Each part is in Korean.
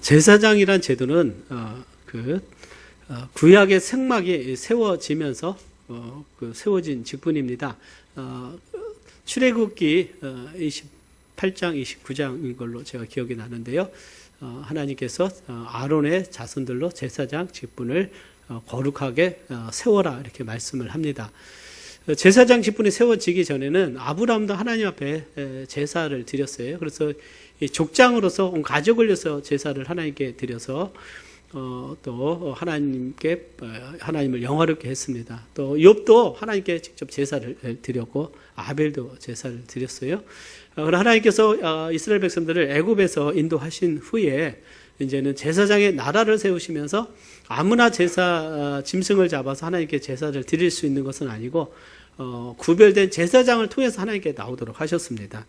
제사장이란 제도는 구약의 생막이 세워지면서 세워진 직분입니다. 출애굽기 28장, 29장인 걸로 제가 기억이 나는데요. 하나님께서 아론의 자손들로 제사장 직분을 거룩하게 세워라 이렇게 말씀을 합니다. 제사장 직분이 세워지기 전에는 아브라함도 하나님 앞에 제사를 드렸어요. 그래서 족장으로서 온 가족을 위해서 제사를 하나님께 드려서 또 하나님께 하나님을 영화롭게 했습니다. 또 욥도 하나님께 직접 제사를 드렸고 아벨도 제사를 드렸어요. 그러나 하나님께서 이스라엘 백성들을 애굽에서 인도하신 후에 이제는 제사장의 나라를 세우시면서 아무나 제사 짐승을 잡아서 하나님께 제사를 드릴 수 있는 것은 아니고 구별된 제사장을 통해서 하나님께 나오도록 하셨습니다.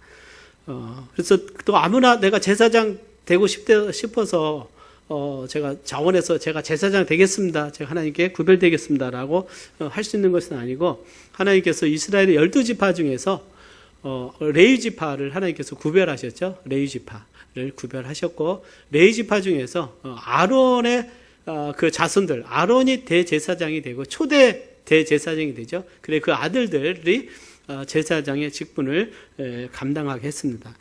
그래서 또 아무나 내가 제사장 되고 싶어서 제가 자원해서 제가 제사장 되겠습니다. 제가 하나님께 구별되겠습니다라고 할 수 있는 것은 아니고 하나님께서 이스라엘의 12지파 중에서 레위지파를 하나님께서 구별하셨죠. 레위지파를 구별하셨고 레위지파 중에서 아론의 그 자손들, 아론이 대제사장이 되고 초대 대제사장이 되죠. 그래 그 아들들이 제사장의 직분을 감당하게 했습니다.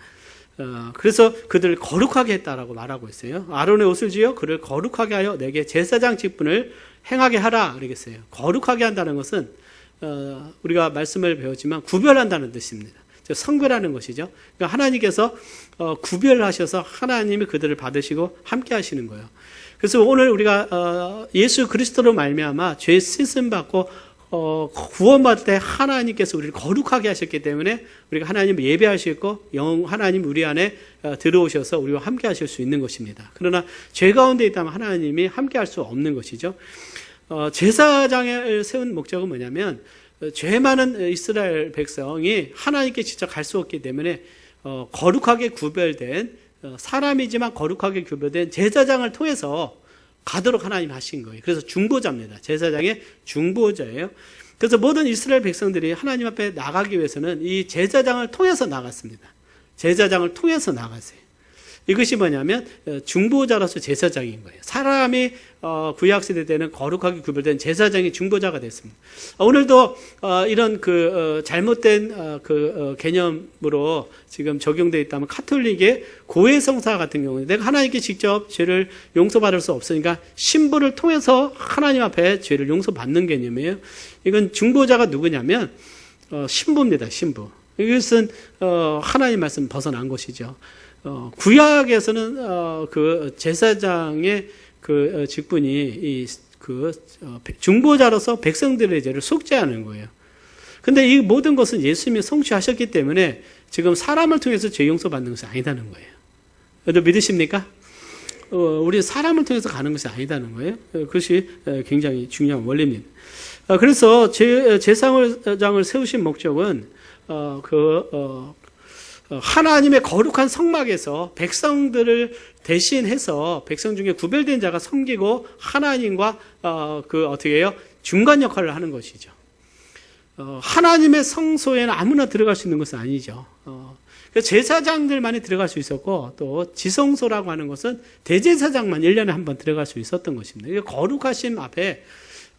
그래서 그들을 거룩하게 했다라고 말하고 있어요. 아론의 옷을 지어 그를 거룩하게 하여 내게 제사장 직분을 행하게 하라 그러겠어요. 거룩하게 한다는 것은 우리가 말씀을 배웠지만 구별한다는 뜻입니다. 성별하는 것이죠. 그러니까 하나님께서 구별하셔서 하나님이 그들을 받으시고 함께 하시는 거예요. 그래서 오늘 우리가 예수 그리스도로 말미암아 죄 씻음 받고 구원받을 때 하나님께서 우리를 거룩하게 하셨기 때문에 우리가 하나님을 예배할 수 있고 하나님 우리 안에 들어오셔서 우리와 함께 하실 수 있는 것입니다. 그러나 죄 가운데 있다면 하나님이 함께 할 수 없는 것이죠. 제사장을 세운 목적은 뭐냐면 죄 많은 이스라엘 백성이 하나님께 직접 갈 수 없기 때문에 거룩하게 구별된 사람이지만 거룩하게 구별된 제사장을 통해서 가도록 하나님 하신 거예요. 그래서 중보자입니다. 제사장의 중보자예요. 그래서 모든 이스라엘 백성들이 하나님 앞에 나가기 위해서는 이 제사장을 통해서 나갔습니다. 제사장을 통해서 나갔어요. 이것이 뭐냐면 중보자로서 제사장인 거예요. 사람이 구약시대 때는 거룩하게 구별된 제사장이 중보자가 됐습니다. 오늘도 이런 잘못된 개념으로 지금 적용되어 있다면 카톨릭의 고해성사 같은 경우는 내가 하나님께 직접 죄를 용서받을 수 없으니까 신부를 통해서 하나님 앞에 죄를 용서받는 개념이에요. 이건 중보자가 누구냐면 신부입니다. 신부. 이것은 하나님 말씀 벗어난 것이죠. 구약에서는 그 제사장의 그 직분이 중보자로서 백성들의 죄를 속죄하는 거예요. 근데 이 모든 것은 예수님이 성취하셨기 때문에 지금 사람을 통해서 죄 용서받는 것이 아니다는 거예요. 여러분 믿으십니까? 우리 사람을 통해서 가는 것이 아니다는 거예요. 그것이 굉장히 중요한 원리입니다. 그래서 제사장을 세우신 목적은 하나님의 거룩한 성막에서 백성들을 대신해서 백성 중에 구별된 자가 섬기고 하나님과 어떻게 해요? 중간 역할을 하는 것이죠. 하나님의 성소에는 아무나 들어갈 수 있는 것은 아니죠. 제사장들만이 들어갈 수 있었고 또 지성소라고 하는 것은 대제사장만 1년에 한 번 들어갈 수 있었던 것입니다. 거룩하심 앞에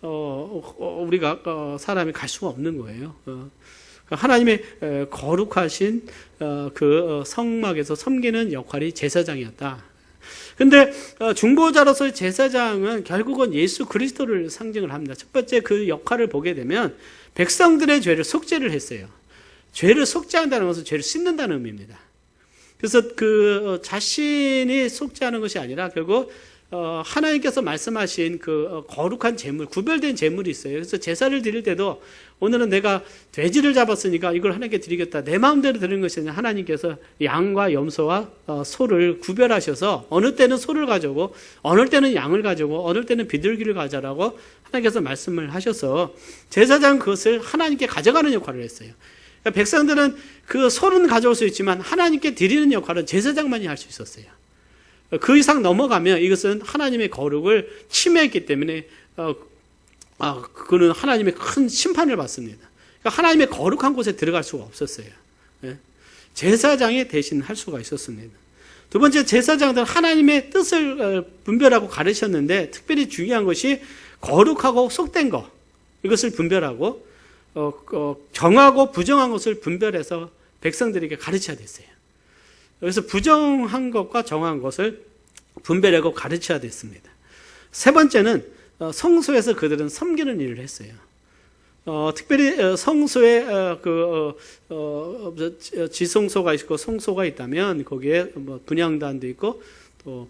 우리가 사람이 갈 수가 없는 거예요. 하나님의 거룩하신 그 성막에서 섬기는 역할이 제사장이었다. 근데 중보자로서의 제사장은 결국은 예수 그리스도를 상징을 합니다. 첫 번째 그 역할을 보게 되면 백성들의 죄를 속죄를 했어요. 죄를 속죄한다는 것은 죄를 씻는다는 의미입니다. 그래서 자신이 속죄하는 것이 아니라 결국 하나님께서 말씀하신 그 거룩한 제물, 구별된 제물이 있어요. 그래서 제사를 드릴 때도 오늘은 내가 돼지를 잡았으니까 이걸 하나님께 드리겠다. 내 마음대로 드리는 것이 아니라 하나님께서 양과 염소와 소를 구별하셔서 어느 때는 소를 가져오고 어느 때는 양을 가져오고 어느 때는 비둘기를 가져라고 하나님께서 말씀을 하셔서 제사장은 그것을 하나님께 가져가는 역할을 했어요. 그러니까 백성들은 그 소는 가져올 수 있지만 하나님께 드리는 역할은 제사장만이 할 수 있었어요. 그 이상 넘어가면 이것은 하나님의 거룩을 침해했기 때문에 그는 하나님의 큰 심판을 받습니다. 그러니까 하나님의 거룩한 곳에 들어갈 수가 없었어요. 제사장이 대신 할 수가 있었습니다. 두 번째, 제사장들은 하나님의 뜻을 분별하고 가르쳤는데 특별히 중요한 것이 거룩하고 속된 것, 이것을 분별하고 정하고 부정한 것을 분별해서 백성들에게 가르쳐야 됐어요. 그래서 부정한 것과 정한 것을 분별하고 가르쳐야 됐습니다. 세 번째는 성소에서 그들은 섬기는 일을 했어요. 특별히 성소에 지성소가 있고 성소가 있다면 거기에 뭐 분향단도 있고 또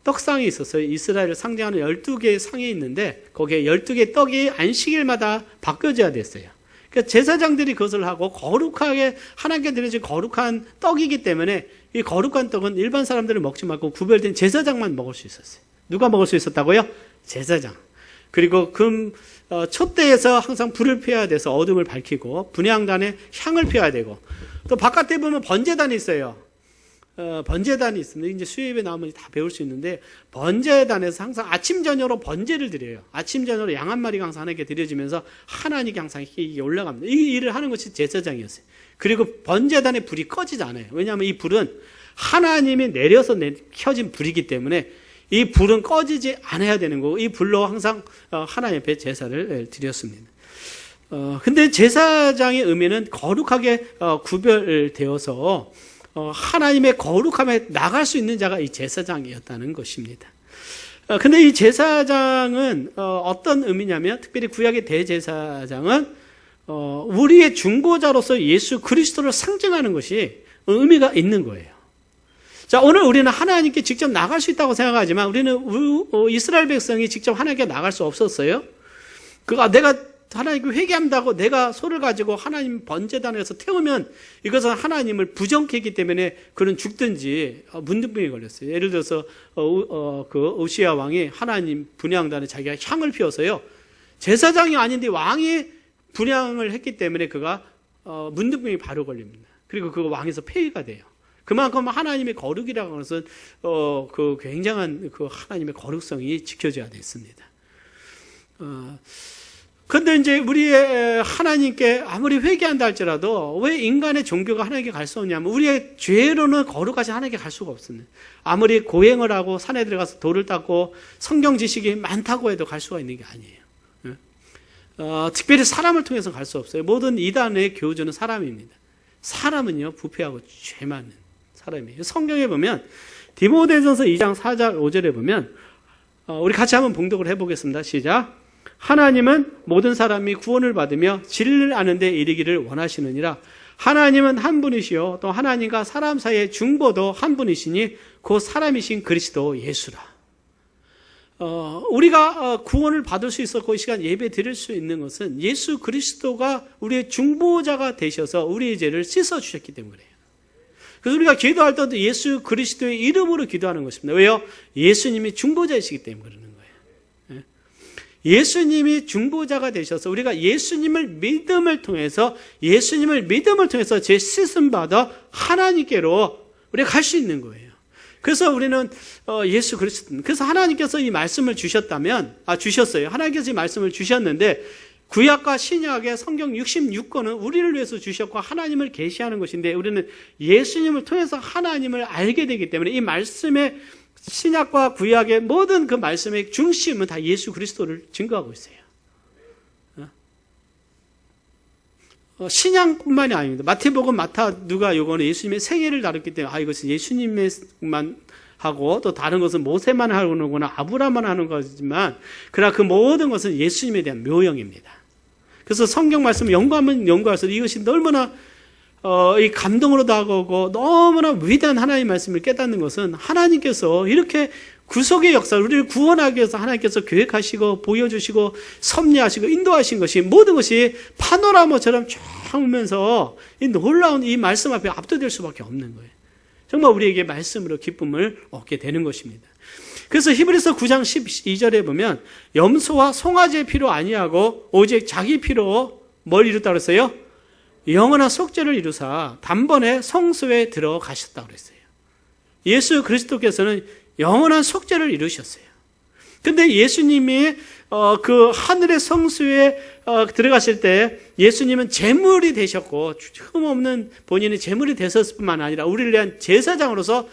떡상이 있었어요. 이스라엘을 상징하는 12개의 상이 있는데 거기에 12개의 떡이 안식일마다 바뀌어져야 됐어요. 그러니까 제사장들이 그것을 하고 거룩하게 하나님께 드려진 거룩한 떡이기 때문에 이 거룩한 떡은 일반 사람들은 먹지 말고 구별된 제사장만 먹을 수 있었어요. 누가 먹을 수 있었다고요? 제사장. 그리고 촛대에서 항상 불을 피워야 돼서 어둠을 밝히고 분향단에 향을 피워야 되고 또 바깥에 보면 번제단이 있어요. 번제단이 있습니다. 이제 수요일에 나오면 다 배울 수 있는데 번제단에서 항상 아침 저녁으로 번제를 드려요. 아침 저녁으로 양 한 마리가 항상 하나님께 드려지면서 하나님께 항상 이게 올라갑니다. 이 일을 하는 것이 제사장이었어요. 그리고 번제단의 불이 꺼지지 않아요. 왜냐하면 이 불은 하나님이 내려서 켜진 불이기 때문에 이 불은 꺼지지 않아야 되는 거고 이 불로 항상 하나님 앞에 제사를 드렸습니다. 근데 제사장의 의미는 거룩하게 구별되어서 하나님의 거룩함에 나갈 수 있는 자가 이 제사장이었다는 것입니다. 근데 이 제사장은 어떤 의미냐면 특별히 구약의 대제사장은 우리의 중보자로서 예수 그리스도를 상징하는 것이 의미가 있는 거예요. 자, 오늘 우리는 하나님께 직접 나갈 수 있다고 생각하지만 우리는 이스라엘 백성이 직접 하나님께 나갈 수 없었어요. 내가 하나님께 회개한다고 내가 소를 가지고 하나님 번제단에서 태우면 이것은 하나님을 부정케 했기 때문에 그는 죽든지 문둥병에 걸렸어요. 예를 들어서 오시아 왕이 하나님 분향단에 자기가 향을 피워서요. 제사장이 아닌데 왕이 분향을 했기 때문에 그가 문둥병이 바로 걸립니다. 그리고 그 왕에서 폐위가 돼요. 그만큼 하나님의 거룩이라고 하는 것은 굉장한 하나님의 거룩성이 지켜져야 됐습니다. 근데 이제 우리의 하나님께 아무리 회개한다 할지라도 왜 인간의 종교가 하나님께 갈 수 없냐면 우리의 죄로는 거룩하신 하나님께 갈 수가 없습니다. 아무리 고행을 하고 산에 들어가서 돌을 닦고 성경 지식이 많다고 해도 갈 수가 있는 게 아니에요. 특별히 사람을 통해서 갈 수 없어요. 모든 이단의 교주는 사람입니다. 사람은요 부패하고 죄 많은 사람이에요. 성경에 보면 디모데전서 2장 4절 5절에 보면 우리 같이 한번 봉독을 해보겠습니다. 시작. 하나님은 모든 사람이 구원을 받으며 진리를 아는 데 이르기를 원하시느니라. 하나님은 한 분이시요 또 하나님과 사람 사이의 중보도 한 분이시니 곧 사람이신 그리스도 예수라. 우리가 구원을 받을 수 있었고 이 시간 예배 드릴 수 있는 것은 예수 그리스도가 우리의 중보자가 되셔서 우리의 죄를 씻어주셨기 때문이에요. 그래서 우리가 기도할 때도 예수 그리스도의 이름으로 기도하는 것입니다. 왜요? 예수님이 중보자이시기 때문에 그러는 거예요. 예수님이 중보자가 되셔서 우리가 예수님을 믿음을 통해서 죄 씻음 받아 하나님께로 우리가 갈 수 있는 거예요. 그래서 우리는 예수 그리스도, 그래서 하나님께서 이 말씀을 주셨어요. 하나님께서 이 말씀을 주셨는데 구약과 신약의 성경 66권은 우리를 위해서 주셨고 하나님을 계시하는 것인데 우리는 예수님을 통해서 하나님을 알게 되기 때문에 이 말씀의 신약과 구약의 모든 그 말씀의 중심은 다 예수 그리스도를 증거하고 있어요. 신약뿐만이 아닙니다. 마태복음, 마타, 누가 요거는 예수님의 생애를 다뤘기 때문에 이것은 예수님만 하고 또 다른 것은 모세만 하는 거나 아브라함만 하는 거지만 그러나 그 모든 것은 예수님에 대한 묘형입니다. 그래서 성경 말씀을 연구하면 연구할수록 이것이 얼마나 이 감동으로 다가오고 너무나 위대한 하나님의 말씀을 깨닫는 것은 하나님께서 이렇게 구속의 역사를 우리를 구원하기 위해서 하나님께서 계획하시고 보여주시고 섭리하시고 인도하신 것이 모든 것이 파노라마처럼 쫙 오면서 이 놀라운 이 말씀 앞에 압도될 수밖에 없는 거예요. 정말 우리에게 말씀으로 기쁨을 얻게 되는 것입니다. 그래서 히브리서 9장 12절에 보면 염소와 송아지의 피로 아니하고 오직 자기 피로 뭘 이뤘다고 그랬어요? 영원한 속죄를 이루사 단번에 성소에 들어가셨다고 그랬어요. 예수 그리스도께서는 영원한 속죄를 이루셨어요. 근데 예수님이 그 하늘의 성수에 들어가실 때 예수님은 제물이 되셨고 흠없는 본인이 제물이 되셨을 뿐만 아니라 우리를 위한 제사장으로서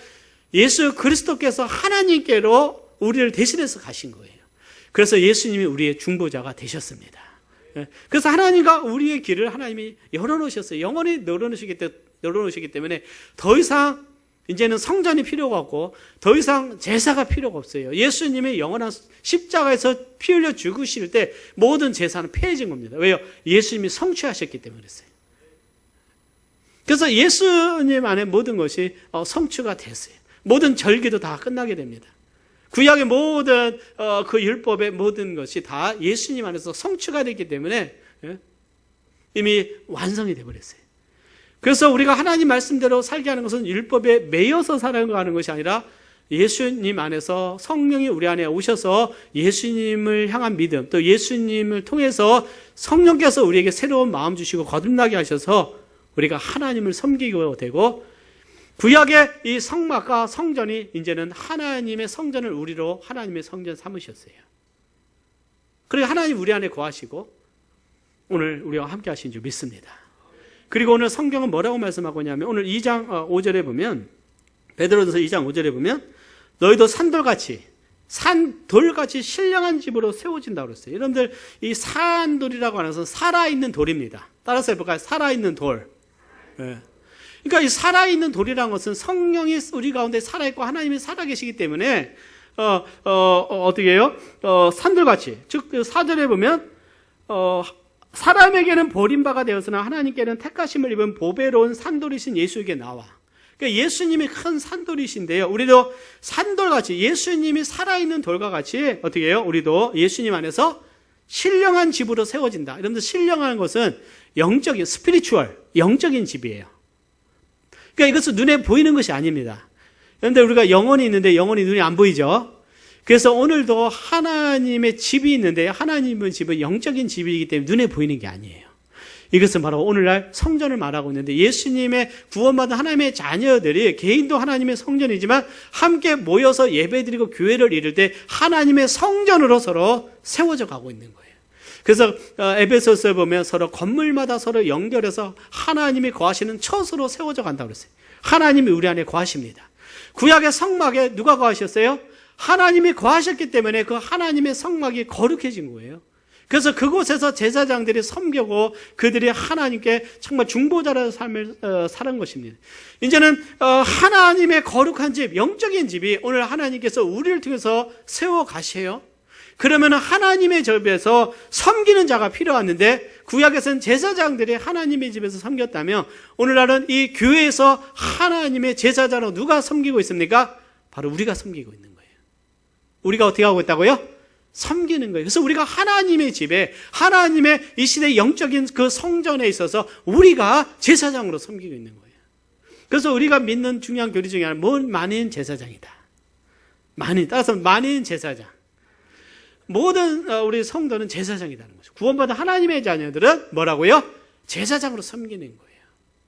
예수 그리스도께서 하나님께로 우리를 대신해서 가신 거예요. 그래서 예수님이 우리의 중보자가 되셨습니다. 그래서 하나님과 우리의 길을 하나님이 열어놓으셨어요. 영원히 열어놓으시기 때문에 더 이상 이제는 성전이 필요가 없고 더 이상 제사가 필요가 없어요. 예수님이 영원한 십자가에서 피 흘려 죽으실 때 모든 제사는 폐해진 겁니다. 왜요? 예수님이 성취하셨기 때문에 그랬어요. 그래서 예수님 안에 모든 것이 성취가 됐어요. 모든 절기도 다 끝나게 됩니다. 구약의 모든 그 율법의 모든 것이 다 예수님 안에서 성취가 됐기 때문에 이미 완성이 되어버렸어요. 그래서 우리가 하나님 말씀대로 살게 하는 것은 율법에 매여서 살아가는 것이 아니라 예수님 안에서 성령이 우리 안에 오셔서 예수님을 향한 믿음, 또 예수님을 통해서 성령께서 우리에게 새로운 마음 주시고 거듭나게 하셔서 우리가 하나님을 섬기게 되고, 구약의 이 성막과 성전이 이제는 하나님의 성전을 우리로 하나님의 성전 삼으셨어요. 그리고 하나님 우리 안에 거하시고 오늘 우리와 함께 하신 줄 믿습니다. 그리고 오늘 성경은 뭐라고 말씀하고 있냐면 오늘 2장 5절에 보면, 베드로전서 2장 5절에 보면 너희도 산돌같이 신령한 집으로 세워진다고 그랬어요. 여러분들 이 산돌이라고 하는 것은 살아있는 돌입니다. 따라서 해볼까요? 살아있는 돌. 네. 그러니까 이 살아있는 돌이라는 것은 성령이 우리 가운데 살아있고 하나님이 살아계시기 때문에 어떻게 해요? 산돌같이, 즉 4절에 보면 사람에게는 버림바가 되었으나 하나님께는 택하심을 입은 보배로운 산돌이신 예수에게 나와. 그러니까 예수님이 큰 산돌이신데요, 우리도 산돌같이 예수님이 살아있는 돌과 같이 어떻게 해요? 우리도 예수님 안에서 신령한 집으로 세워진다. 여러분들 신령한 것은 영적인, 스피리추얼, 영적인 집이에요. 그러니까 이것은 눈에 보이는 것이 아닙니다. 그런데 우리가 영혼이 있는데 영혼이 눈에 안 보이죠. 그래서 오늘도 하나님의 집이 있는데 하나님의 집은 영적인 집이기 때문에 눈에 보이는 게 아니에요. 이것은 바로 오늘날 성전을 말하고 있는데, 예수님의 구원받은 하나님의 자녀들이 개인도 하나님의 성전이지만 함께 모여서 예배드리고 교회를 이룰 때 하나님의 성전으로 서로 세워져 가고 있는 거예요. 그래서 에베소서에 보면 서로 건물마다 서로 연결해서 하나님이 거하시는 처소로 세워져 간다고 그랬어요. 하나님이 우리 안에 거하십니다. 구약의 성막에 누가 거하셨어요? 하나님이 거하셨기 때문에 그 하나님의 성막이 거룩해진 거예요. 그래서 그곳에서 제사장들이 섬기고 그들이 하나님께 정말 중보자라는 삶을 사는 것입니다. 이제는 하나님의 거룩한 집, 영적인 집이 오늘 하나님께서 우리를 통해서 세워 가세요. 그러면 하나님의 집에서 섬기는 자가 필요했는데, 구약에서는 제사장들이 하나님의 집에서 섬겼다면 오늘날은 이 교회에서 하나님의 제사장으로 누가 섬기고 있습니까? 바로 우리가 섬기고 있는 거예요. 우리가 어떻게 하고 있다고요? 섬기는 거예요. 그래서 우리가 하나님의 집에, 하나님의 이 시대의 영적인 그 성전에 있어서 우리가 제사장으로 섬기고 있는 거예요. 그래서 우리가 믿는 중요한 교리 중에 하나는 만인 제사장이다. 따라서 만인 제사장. 모든 우리 성도는 제사장이라는 거죠. 구원받은 하나님의 자녀들은 뭐라고요? 제사장으로 섬기는 거예요.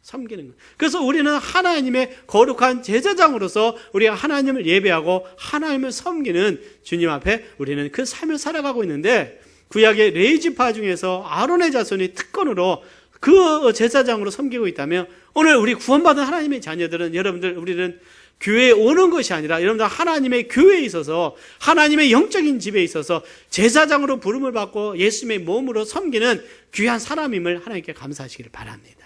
섬기는 거예요. 그래서 우리는 하나님의 거룩한 제사장으로서 우리가 하나님을 예배하고 하나님을 섬기는 주님 앞에 우리는 그 삶을 살아가고 있는데, 구약의 레위지파 중에서 아론의 자손이 특권으로 그 제사장으로 섬기고 있다면, 오늘 우리 구원받은 하나님의 자녀들은, 여러분들, 우리는 교회에 오는 것이 아니라 여러분들 하나님의 교회에 있어서, 하나님의 영적인 집에 있어서 제사장으로 부름을 받고 예수님의 몸으로 섬기는 귀한 사람임을 하나님께 감사하시기를 바랍니다.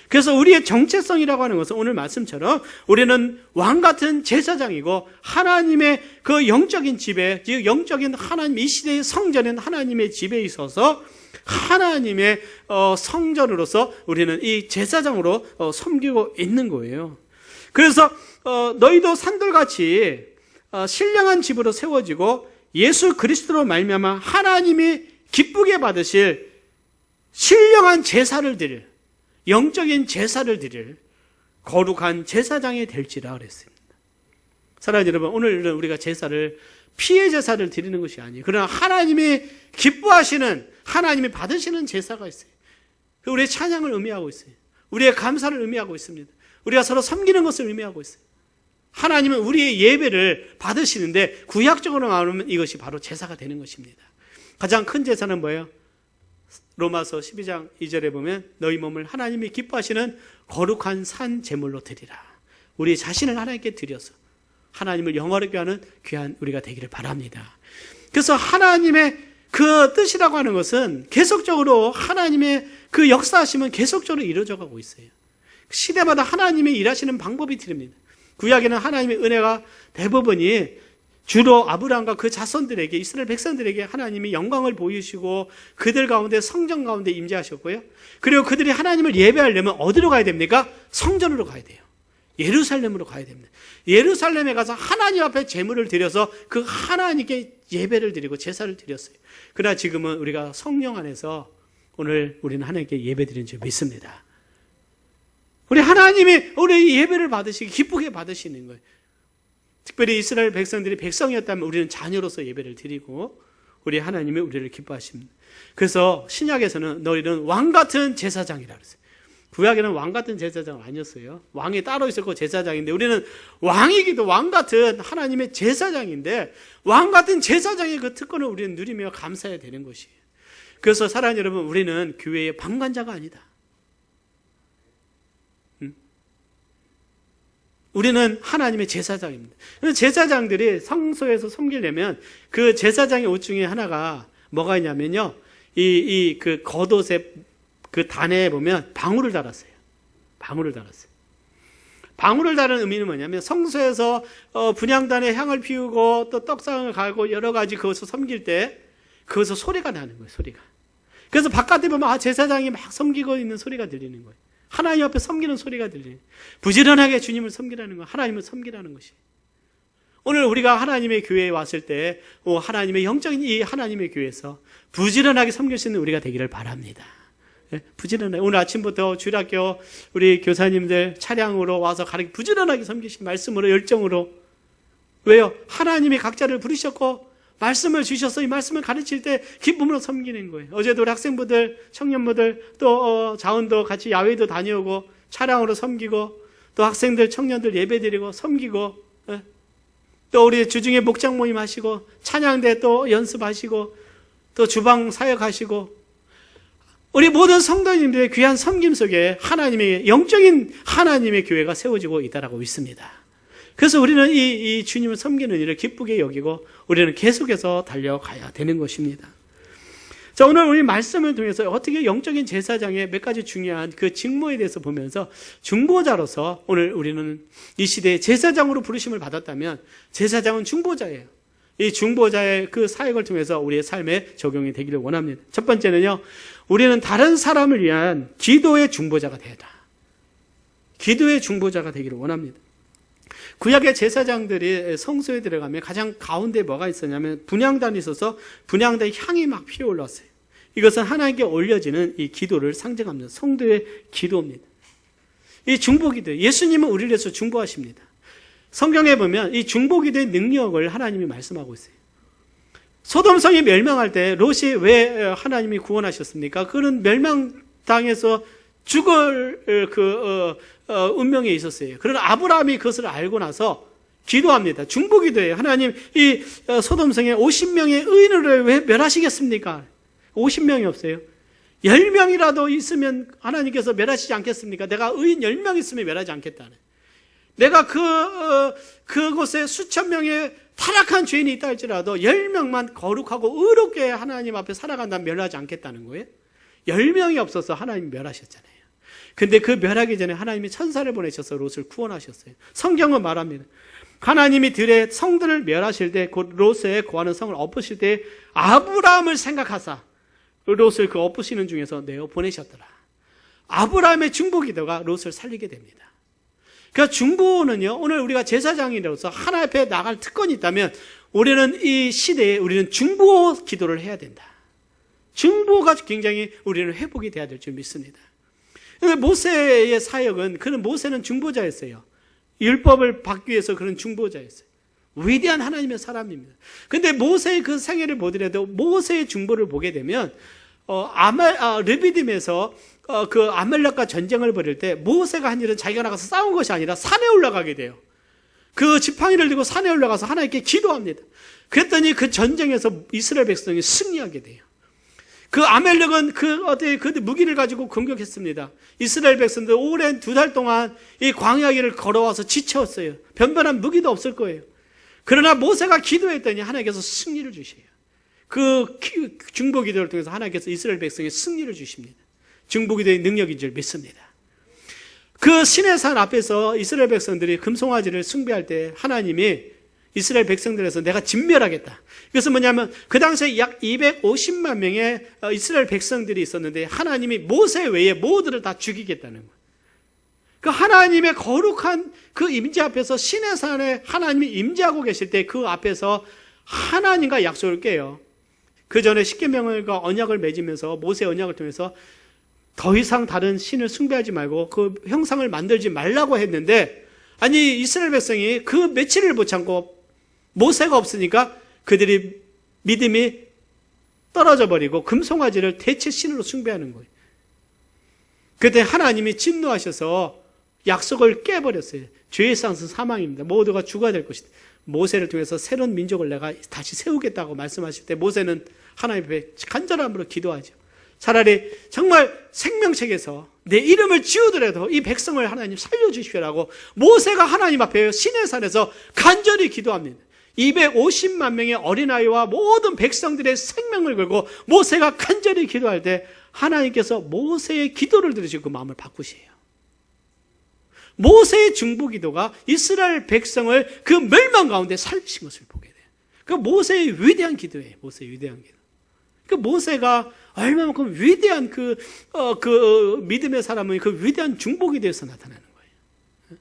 그래서 우리의 정체성이라고 하는 것은 오늘 말씀처럼 우리는 왕같은 제사장이고, 하나님의 그 영적인 집에, 즉 영적인 하나님, 이 시대의 성전인 하나님의 집에 있어서 하나님의 성전으로서 우리는 이 제사장으로 섬기고 있는 거예요. 그래서 너희도 산돌같이 신령한 집으로 세워지고 예수 그리스도로 말미암아 하나님이 기쁘게 받으실 신령한 제사를 드릴, 영적인 제사를 드릴 거룩한 제사장이 될지라 그랬습니다. 사랑하는 여러분, 오늘은 우리가 제사를 피의 제사를 드리는 것이 아니에요. 그러나 하나님이 기뻐하시는, 하나님이 받으시는 제사가 있어요. 우리의 찬양을 의미하고 있어요. 우리의 감사를 의미하고 있습니다. 우리가 서로 섬기는 것을 의미하고 있어요. 하나님은 우리의 예배를 받으시는데 구약적으로 말하면 이것이 바로 제사가 되는 것입니다. 가장 큰 제사는 뭐예요? 로마서 12장 2절에 보면 너희 몸을 하나님이 기뻐하시는 거룩한 산 제물로 드리라. 우리 자신을 하나님께 드려서 하나님을 영화롭게 하는 귀한 우리가 되기를 바랍니다. 그래서 하나님의 그 뜻이라고 하는 것은 계속적으로 하나님의 그 역사하심은 계속적으로 이루어져 가고 있어요. 시대마다 하나님의 일하시는 방법이 틀립니다. 구약에는 하나님의 은혜가 대부분이 주로 아브라함과 그 자손들에게, 이스라엘 백성들에게 하나님이 영광을 보이시고 그들 가운데 성전 가운데 임재하셨고요. 그리고 그들이 하나님을 예배하려면 어디로 가야 됩니까? 성전으로 가야 돼요. 예루살렘으로 가야 됩니다. 예루살렘에 가서 하나님 앞에 제물을 드려서 그 하나님께 예배를 드리고 제사를 드렸어요. 그러나 지금은 우리가 성령 안에서 오늘 우리는 하나님께 예배 드리는 줄 믿습니다. 우리 하나님이 우리 예배를 받으시기 기쁘게 받으시는 거예요. 특별히 이스라엘 백성들이 백성이었다면 우리는 자녀로서 예배를 드리고 우리 하나님이 우리를 기뻐하십니다. 그래서 신약에서는 너희는 왕같은 제사장이라 그랬어요. 구약에는 왕같은 제사장 아니었어요. 왕이 따로 있었고 제사장인데 우리는 왕이기도 왕같은 하나님의 제사장인데 왕같은 제사장의 그 특권을 우리는 누리며 감사해야 되는 것이에요. 그래서 사랑하는 여러분, 우리는 교회의 방관자가 아니다. 우리는 하나님의 제사장입니다. 제사장들이 성소에서 섬기려면 그 제사장의 옷 중에 하나가 뭐가 있냐면요. 그 겉옷에 그 단에 보면 방울을 달았어요. 방울을 달았어요. 방울을 다는 의미는 뭐냐면 성소에서 분향단에 향을 피우고 또 떡상을 갈고 여러 가지 그것을 섬길 때 그것서 소리가 나는 거예요. 소리가. 그래서 바깥에 보면 제사장이 막 섬기고 있는 소리가 들리는 거예요. 하나님 앞에 섬기는 소리가 들려요. 부지런하게 주님을 섬기라는 거, 하나님을 섬기라는 것이. 오늘 우리가 하나님의 교회에 왔을 때 하나님의 영적인 이 하나님의 교회에서 부지런하게 섬길 수 있는 우리가 되기를 바랍니다. 부지런하게. 오늘 아침부터 주일학교 우리 교사님들 차량으로 와서 부지런하게 섬기신 말씀으로 열정으로. 왜요? 하나님이 각자를 부르셨고 말씀을 주셔서 이 말씀을 가르칠 때 기쁨으로 섬기는 거예요. 어제도 우리 학생부들, 청년부들, 또 자원도 같이 야외도 다녀오고 차량으로 섬기고 또 학생들, 청년들 예배드리고 섬기고 또 우리 주중에 목장 모임 하시고 찬양대 또 연습하시고 또 주방 사역하시고 우리 모든 성도님들의 귀한 섬김 속에 하나님의 영적인 하나님의 교회가 세워지고 있다라고 믿습니다. 그래서 우리는 이 주님을 섬기는 일을 기쁘게 여기고 우리는 계속해서 달려가야 되는 것입니다. 자, 오늘 우리 말씀을 통해서 어떻게 영적인 제사장의 몇 가지 중요한 그 직무에 대해서 보면서 중보자로서 오늘 우리는 이 시대에 제사장으로 부르심을 받았다면 제사장은 중보자예요. 이 중보자의 그 사역을 통해서 우리의 삶에 적용이 되기를 원합니다. 첫 번째는요, 우리는 다른 사람을 위한 기도의 중보자가 되다. 기도의 중보자가 되기를 원합니다. 구약의 제사장들이 성소에 들어가면 가장 가운데 뭐가 있었냐면 분향단이 있어서 분향단의 향이 막 피어올랐어요. 이것은 하나님께 올려지는 이 기도를 상징합니다. 성도의 기도입니다. 이 중보기도, 예수님은 우리를 위해서 중보하십니다. 성경에 보면 이 중보기도의 능력을 하나님이 말씀하고 있어요. 소돔성이 멸망할 때 롯이 왜 하나님이 구원하셨습니까? 그는 멸망당해서 죽을 운명에 있었어요. 그러나 아브라함이 그것을 알고 나서 기도합니다. 중보기도예요. 하나님, 이 소돔성에 50명의 의인을 왜 멸하시겠습니까? 50명이 없어요. 10명이라도 있으면 하나님께서 멸하시지 않겠습니까? 내가 의인 10명 있으면 멸하지 않겠다는. 내가 그곳에 수천 명의 타락한 죄인이 있다 할지라도 10명만 거룩하고 의롭게 하나님 앞에 살아간다면 멸하지 않겠다는 거예요. 10명이 없어서 하나님이 멸하셨잖아요. 근데 그 멸하기 전에 하나님이 천사를 보내셔서 롯을 구원하셨어요. 성경은 말합니다. 하나님이 들의 성들을 멸하실 때, 곧 롯의 거하는 성을 엎으실 때 아브라함을 생각하사 롯을 그 엎으시는 중에서 내어 보내셨더라. 아브라함의 중보기도가 롯을 살리게 됩니다. 그러니까 중보는요, 오늘 우리가 제사장이로서 하나님 앞에 나갈 특권이 있다면 우리는 이 시대에 우리는 중보 기도를 해야 된다. 중보가 굉장히 우리는 회복이 돼야 될 줄 믿습니다. 모세의 사역은, 그는 모세는 중보자였어요. 율법을 받기 위해서 그런 중보자였어요. 위대한 하나님의 사람입니다. 근데 모세의 그 생애를 보더라도 모세의 중보를 보게 되면 르비딤에서 그 아말렉과 전쟁을 벌일 때 모세가 한 일은 자기가 나가서 싸운 것이 아니라 산에 올라가게 돼요. 그 지팡이를 들고 산에 올라가서 하나님께 기도합니다. 그랬더니 그 전쟁에서 이스라엘 백성이 승리하게 돼요. 그 아멜렉은 그 무기를 가지고 공격했습니다. 이스라엘 백성들 오랜 2달 동안 이 광야 길을 걸어와서 지쳤어요. 변변한 무기도 없을 거예요. 그러나 모세가 기도했더니 하나님께서 승리를 주셔요. 그 중보 기도를 통해서 하나님께서 이스라엘 백성에 승리를 주십니다. 중보 기도의 능력인 줄 믿습니다. 그 시내산 앞에서 이스라엘 백성들이 금송아지를 숭배할 때 하나님이 이스라엘 백성들에서 내가 진멸하겠다. 그래서 뭐냐면 그 당시에 약 250만 명의 이스라엘 백성들이 있었는데 하나님이 모세 외에 모두를 다 죽이겠다는 거예요. 그 하나님의 거룩한 그 임재 앞에서 시내산에 하나님이 임재하고 계실 때 그 앞에서 하나님과 약속을 깨요. 그 전에 십계명과 언약을 맺으면서 모세 언약을 통해서 더 이상 다른 신을 숭배하지 말고 그 형상을 만들지 말라고 했는데, 아니 이스라엘 백성이 그 며칠을 못 참고 모세가 없으니까 그들이 믿음이 떨어져 버리고 금송아지를 대체 신으로 숭배하는 거예요. 그때 하나님이 진노하셔서 약속을 깨버렸어요. 죄의 상은 사망입니다. 모두가 죽어야 될 것이다. 모세를 통해서 새로운 민족을 내가 다시 세우겠다고 말씀하실 때 모세는 하나님 앞에 간절함으로 기도하죠. 차라리 정말 생명책에서 내 이름을 지우더라도 이 백성을 하나님 살려주시오라고 모세가 하나님 앞에 시내산에서 간절히 기도합니다. 250만 명의 어린아이와 모든 백성들의 생명을 걸고 모세가 간절히 기도할 때 하나님께서 모세의 기도를 들으시고 그 마음을 바꾸세요. 모세의 중보 기도가 이스라엘 백성을 그 멸망 가운데 살리신 것을 보게 돼요. 그 모세의 위대한 기도예요. 모세의 위대한 기도. 그 모세가 얼마만큼 위대한 그 믿음의 사람은 그 위대한 중보 기도에서 나타나는 거예요.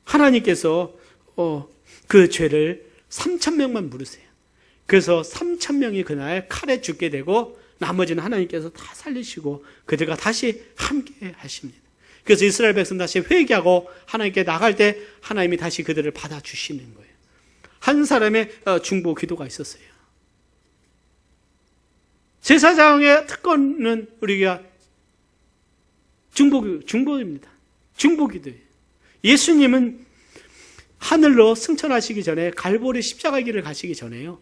하나님께서 그 죄를 3,000명만 물으세요. 그래서 3,000명이 그날 칼에 죽게 되고 나머지는 하나님께서 다 살리시고 그들과 다시 함께 하십니다. 그래서 이스라엘 백성 다시 회개하고 하나님께 나갈 때 하나님이 다시 그들을 받아주시는 거예요. 한 사람의 중보 기도가 있었어요. 제사장의 특권은 우리가 중보입니다. 중보 기도예요. 예수님은 하늘로 승천하시기 전에 갈보리 십자가 길을 가시기 전에요.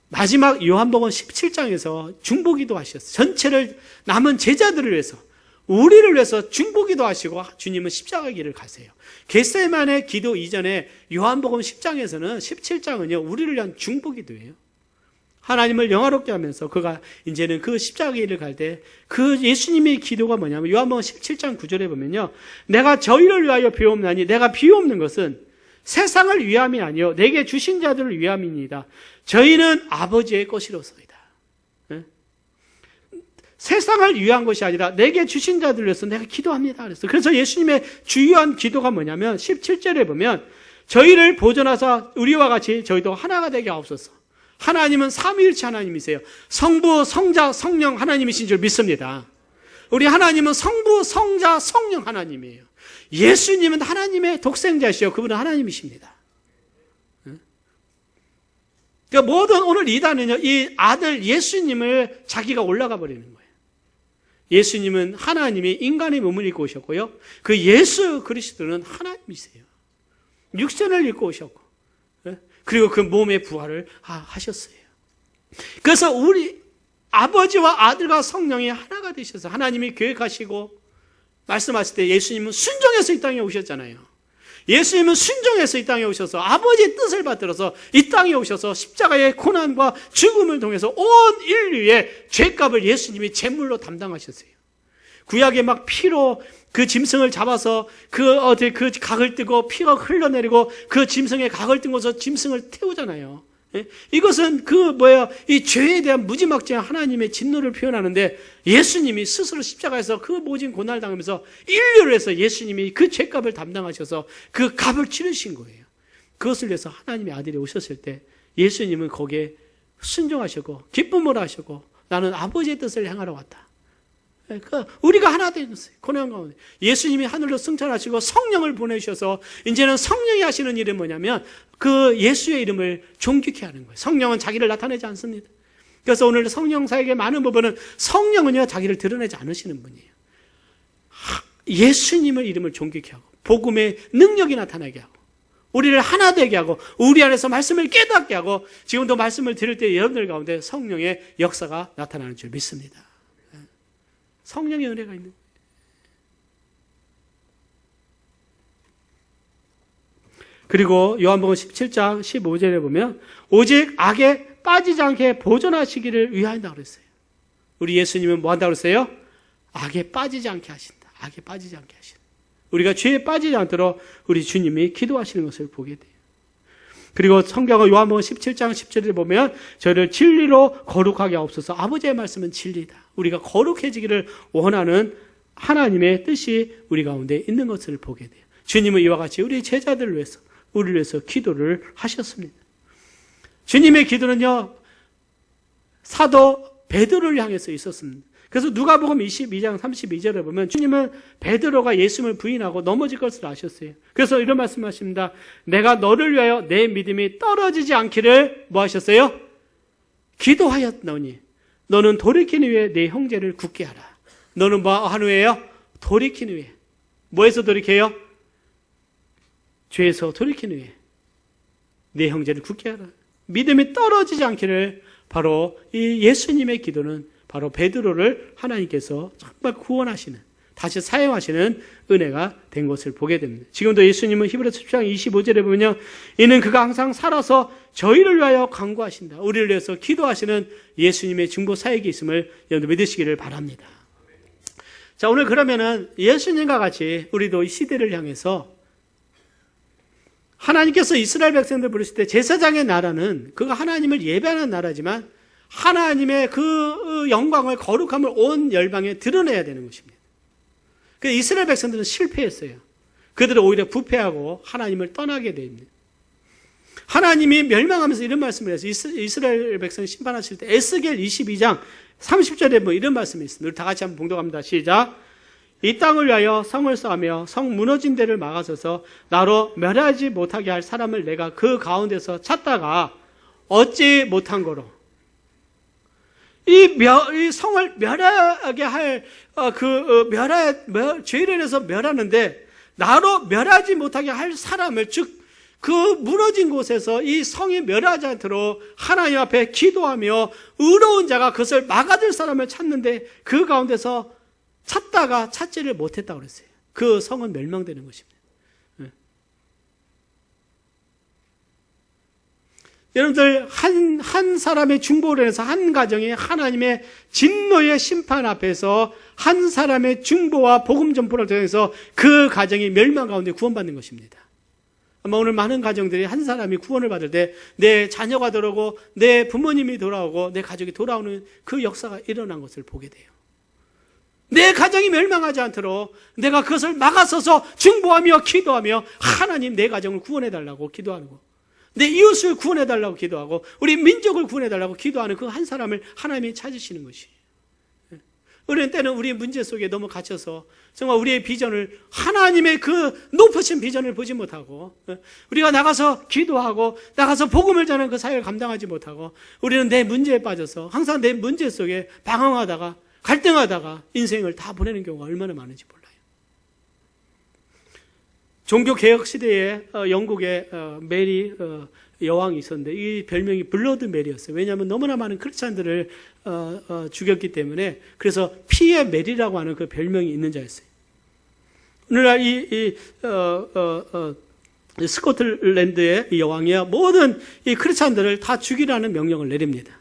마지막 요한복음 17장에서 중보기도 하셨어요. 전체를 남은 제자들을 위해서, 우리를 위해서 중보기도 하시고 주님은 십자가 길을 가세요. 겟세마네 기도 이전에 요한복음 10장에서는 17장은요 우리를 위한 중보기도예요. 하나님을 영화롭게 하면서 그가 이제는 그 십자가 길을 갈 때 그 예수님의 기도가 뭐냐면 요한복음 17장 9절에 보면요, 내가 저희를 위하여 비옵나니 내가 비옵는 것은 세상을 위함이 아니요 내게 주신 자들을 위함이니이다. 저희는 아버지의 것이로소이다. 세상을 위한 것이 아니라 내게 주신 자들을 위해서 내가 기도합니다. 그래서 예수님의 주요한 기도가 뭐냐면 17절에 보면 저희를 보존하사 우리와 같이 저희도 하나가 되게 하옵소서. 하나님은 삼위일체 하나님이세요. 성부, 성자, 성령 하나님이신 줄 믿습니다. 우리 하나님은 성부, 성자, 성령 하나님이에요. 예수님은 하나님의 독생자시요 그분은 하나님이십니다. 그러니까 모든 오늘 이단은요 이 아들 예수님을 자기가 올라가 버리는 거예요. 예수님은 하나님이 인간의 몸을 입고 오셨고요, 그 예수 그리스도는 하나님이세요. 육신을 입고 오셨고 그리고 그 몸의 부활을 하셨어요. 그래서 우리 아버지와 아들과 성령이 하나가 되셔서 하나님이 계획하시고 말씀하실 때 예수님은 순종해서 이 땅에 오셨잖아요. 예수님은 순종해서 이 땅에 오셔서 아버지의 뜻을 받들어서 이 땅에 오셔서 십자가의 고난과 죽음을 통해서 온 인류의 죄값을 예수님이 제물로 담당하셨어요. 구약에 막 피로 그 짐승을 잡아서 그 각을 뜨고 피가 흘러내리고 그 짐승의 각을 뜬고서 짐승을 태우잖아요. 이것은 이 죄에 대한 무지막지한 하나님의 진노를 표현하는데 예수님이 스스로 십자가에서 그 모진 고난을 당하면서 인류를 해서 예수님이 그 죄값을 담당하셔서 그 값을 치르신 거예요. 그것을 위해서 하나님의 아들이 오셨을 때 예수님은 거기에 순종하셨고 기쁨을 하셨고 나는 아버지의 뜻을 행하러 왔다. 우리가 하나 되었어요. 고난 가운데 예수님이 하늘로 승천하시고 성령을 보내주셔서 이제는 성령이 하시는 일은 뭐냐면 그 예수의 이름을 존귀케 하는 거예요. 성령은 자기를 나타내지 않습니다. 그래서 오늘 성령 사역의 많은 부분은 성령은요 자기를 드러내지 않으시는 분이에요. 예수님의 이름을 존귀케 하고 복음의 능력이 나타나게 하고 우리를 하나 되게 하고 우리 안에서 말씀을 깨닫게 하고 지금도 말씀을 들을 때 여러분들 가운데 성령의 역사가 나타나는 줄 믿습니다. 성령의 은혜가 있는 거예요. 그리고 요한복음 17장 15절에 보면 오직 악에 빠지지 않게 보존하시기를 위하인다 그랬어요. 우리 예수님은 뭐 한다고 그랬어요? 악에 빠지지 않게 하신다. 악에 빠지지 않게 하신다. 우리가 죄에 빠지지 않도록 우리 주님이 기도하시는 것을 보게 돼요. 그리고 성경은 요한복음 17장 10절에 보면 저를 진리로 거룩하게 하옵소서. 아버지의 말씀은 진리다. 우리가 거룩해지기를 원하는 하나님의 뜻이 우리 가운데 있는 것을 보게 돼요. 주님은 이와 같이 우리 제자들을 위해서 우리를 위해서 기도를 하셨습니다. 주님의 기도는요, 사도 베드로를 향해서 있었습니다. 그래서 누가복음 22장 32절에 보면 주님은 베드로가 예수님을 부인하고 넘어질 것을 아셨어요. 그래서 이런 말씀하십니다. 내가 너를 위하여 내 믿음이 떨어지지 않기를 뭐 하셨어요? 기도하였노니 너는 돌이키는 후에 내 형제를 굳게 하라. 너는 뭐 한 후에요? 돌이키는 후에. 뭐에서 돌이켜요? 죄에서 돌이키는 후에 내 형제를 굳게 하라. 믿음이 떨어지지 않기를 바로 이 예수님의 기도는 바로 베드로를 하나님께서 정말 구원하시는, 다시 사용하시는 은혜가 된 것을 보게 됩니다. 지금도 예수님은 히브리서 10장 25절에 보면요, 이는 그가 항상 살아서 저희를 위하여 간구하신다. 우리를 위해서 기도하시는 예수님의 중보 사역이 있음을 여러분 믿으시기를 바랍니다. 자, 오늘 그러면은 예수님과 같이 우리도 이 시대를 향해서 하나님께서 이스라엘 백성들 부르실 때 제사장의 나라는 그가 하나님을 예배하는 나라지만 하나님의 그 영광을 거룩함을 온 열방에 드러내야 되는 것입니다. 그래서 이스라엘 백성들은 실패했어요. 그들은 오히려 부패하고 하나님을 떠나게 됩니다. 하나님이 멸망하면서 이런 말씀을 해서 이스라엘 백성 심판하실 때 에스겔 22장 30절에 뭐 이런 말씀이 있습니다. 우리 다 같이 한번 봉독합니다. 시작. 이 땅을 위하여 성을 쌓으며 성 무너진 데를 막아서서 나로 멸하지 못하게 할 사람을 내가 그 가운데서 찾다가 얻지 못한 거로 이 성을 멸하게 할 죄를 해서 멸하는데 나로 멸하지 못하게 할 사람을, 즉 그 무너진 곳에서 이 성이 멸하지 않도록 하나님 앞에 기도하며 의로운 자가 그것을 막아줄 사람을 찾는데 그 가운데서 찾다가 찾지를 못했다고 그랬어요. 그 성은 멸망되는 것입니다. 여러분들 한 사람의 중보를 해서 한 가정이 하나님의 진노의 심판 앞에서 한 사람의 중보와 복음 전포를 통해서 그 가정이 멸망 가운데 구원받는 것입니다. 아마 오늘 많은 가정들이 한 사람이 구원을 받을 때 내 자녀가 돌아오고 내 부모님이 돌아오고 내 가족이 돌아오는 그 역사가 일어난 것을 보게 돼요. 내 가정이 멸망하지 않도록 내가 그것을 막아서서 중보하며 기도하며 하나님 내 가정을 구원해달라고 기도하고 내 이웃을 구원해달라고 기도하고 우리 민족을 구원해달라고 기도하는 그 한 사람을 하나님이 찾으시는 것이에요. 우리는 때는 우리의 문제 속에 너무 갇혀서 정말 우리의 비전을, 하나님의 그 높으신 비전을 보지 못하고 우리가 나가서 기도하고 나가서 복음을 전하는 그 사역을 감당하지 못하고 우리는 내 문제에 빠져서 항상 내 문제 속에 방황하다가 갈등하다가 인생을 다 보내는 경우가 얼마나 많은지 몰라요. 종교개혁 시대에 영국의 메리 여왕이 있었는데 이 별명이 블러드 메리였어요. 왜냐하면 너무나 많은 크리스찬들을 죽였기 때문에. 그래서 피의 메리라고 하는 그 별명이 있는 자였어요. 오늘날 스코틀랜드의 이 여왕이야 모든 이 크리스찬들을 다 죽이라는 명령을 내립니다.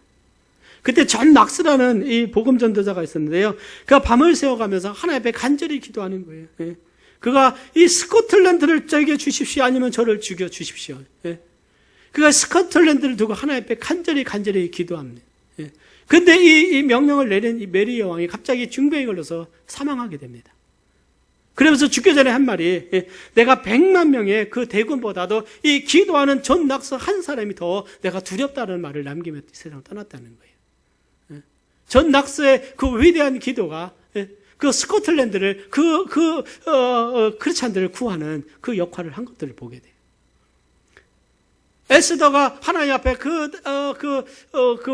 그때 존 낙스라는 이 복음 전도자가 있었는데요. 그가 밤을 새워가면서 하나님 앞에 간절히 기도하는 거예요. 예. 그가 이 스코틀랜드를 저에게 주십시오, 아니면 저를 죽여 주십시오. 예. 그가 스코틀랜드를 두고 하나님 앞에 간절히 기도합니다. 예. 근데 이 명령을 내린 이 메리 여왕이 갑자기 중병에 걸려서 사망하게 됩니다. 그러면서 죽기 전에 한 말이, 내가 100만 명의 그 대군보다도 이 기도하는 존 낙스 한 사람이 더 내가 두렵다는 말을 남기며 세상을 떠났다는 거예요. 존 낙스의 그 위대한 기도가 그 스코틀랜드를 크리스찬들을 구하는 그 역할을 한 것들을 보게 돼요. 에스더가 하나님 앞에 그